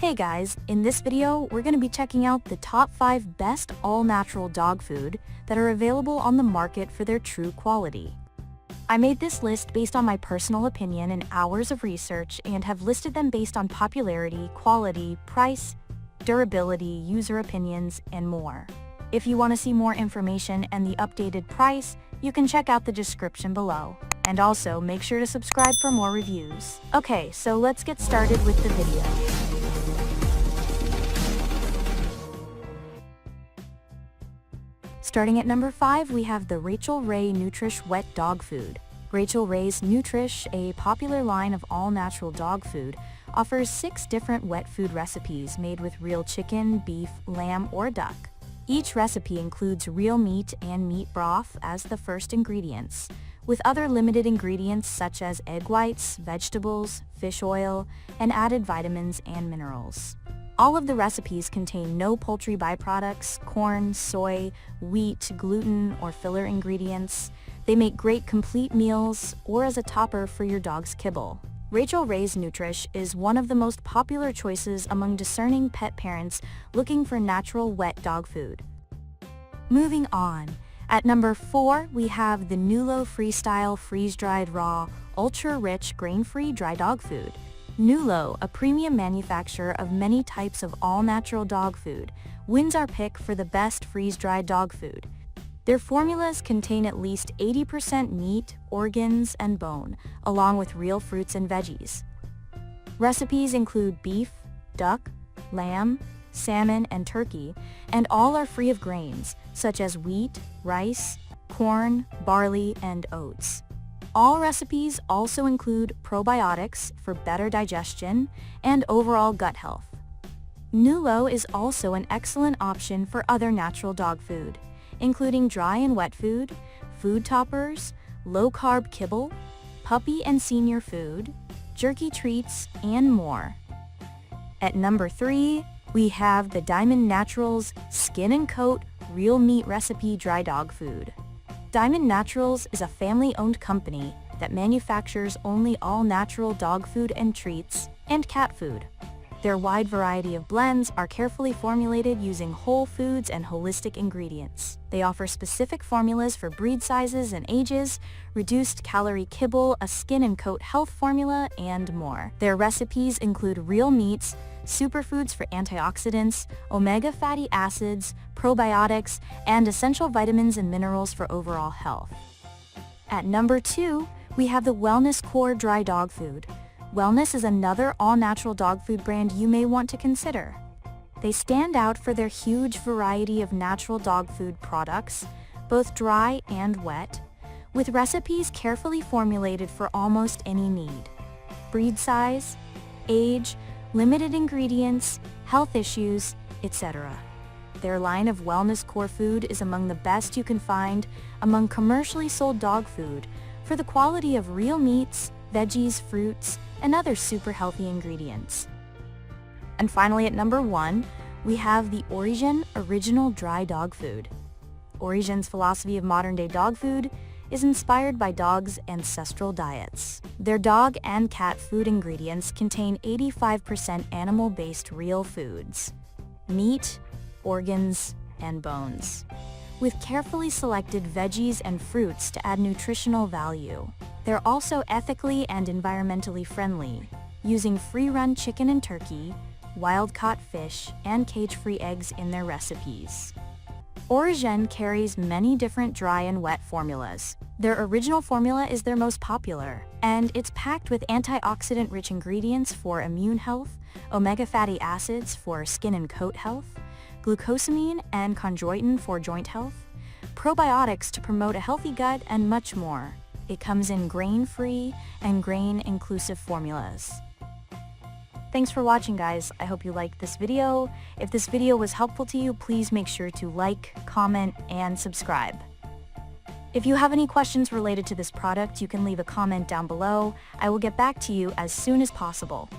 Hey guys, in this video, we're going to be checking out the top 5 best all-natural dog food that are available on the market for their true quality. I made this list based on my personal opinion and hours of research and have listed them based on popularity, quality, price, durability, user opinions, and more. If you want to see more information and the updated price, you can check out the description below. And also, make sure to subscribe for more reviews. Okay, so let's get started with the video. Starting at number 5, we have the Rachael Ray Nutrish Wet Dog Food. Rachael Ray's Nutrish, a popular line of all-natural dog food, offers 6 different wet food recipes made with real chicken, beef, lamb, or duck. Each recipe includes real meat and meat broth as the first ingredients, with other limited ingredients such as egg whites, vegetables, fish oil, and added vitamins and minerals. All of the recipes contain no poultry byproducts, corn, soy, wheat, gluten, or filler ingredients. They make great complete meals or as a topper for your dog's kibble. Rachael Ray's Nutrish is one of the most popular choices among discerning pet parents looking for natural wet dog food. Moving on, at number 4, we have the Nulo Freestyle Freeze-Dried Raw Ultra-Rich Grain-Free Dry Dog Food. Nulo, a premium manufacturer of many types of all-natural dog food, wins our pick for the best freeze-dried dog food. Their formulas contain at least 80% meat, organs, and bone, along with real fruits and veggies. Recipes include beef, duck, lamb, salmon, and turkey, and all are free of grains, such as wheat, rice, corn, barley, and oats. All recipes also include probiotics for better digestion and overall gut health. Nulo is also an excellent option for other natural dog food, including dry and wet food, food toppers, low-carb kibble, puppy and senior food, jerky treats, and more. At number 3, we have the Diamond Naturals Skin and Coat Real Meat Recipe Dry Dog Food. Diamond Naturals is a family-owned company that manufactures only all-natural dog food and treats and cat food. Their wide variety of blends are carefully formulated using whole foods and holistic ingredients. They offer specific formulas for breed sizes and ages, reduced calorie kibble, a skin and coat health formula, and more. Their recipes include real meats, superfoods for antioxidants, omega fatty acids, probiotics, and essential vitamins and minerals for overall health. At number 2, we have the Wellness Core Dry Dog Food. Wellness is another all-natural dog food brand you may want to consider. They stand out for their huge variety of natural dog food products, both dry and wet, with recipes carefully formulated for almost any need. Breed size, age, limited ingredients, health issues, etc. Their line of Wellness Core food is among the best you can find among commercially sold dog food for the quality of real meats, veggies, fruits, and other super healthy ingredients. And finally, at number 1, we have the ORIJEN Original Dry Dog Food. ORIJEN's philosophy of modern-day dog food is inspired by dogs' ancestral diets. Their dog and cat food ingredients contain 85% animal-based real foods, meat, organs, and bones, with carefully selected veggies and fruits to add nutritional value. They're also ethically and environmentally friendly, using free-run chicken and turkey, wild-caught fish, and cage-free eggs in their recipes. ORIJEN carries many different dry and wet formulas. Their original formula is their most popular, and it's packed with antioxidant-rich ingredients for immune health, omega fatty acids for skin and coat health, glucosamine and chondroitin for joint health, probiotics to promote a healthy gut, and much more. It comes in grain-free and grain-inclusive formulas. Thanks for watching, guys. I hope you liked this video. If this video was helpful to you, please make sure to like, comment, and subscribe. If you have any questions related to this product, you can leave a comment down below. I will get back to you as soon as possible.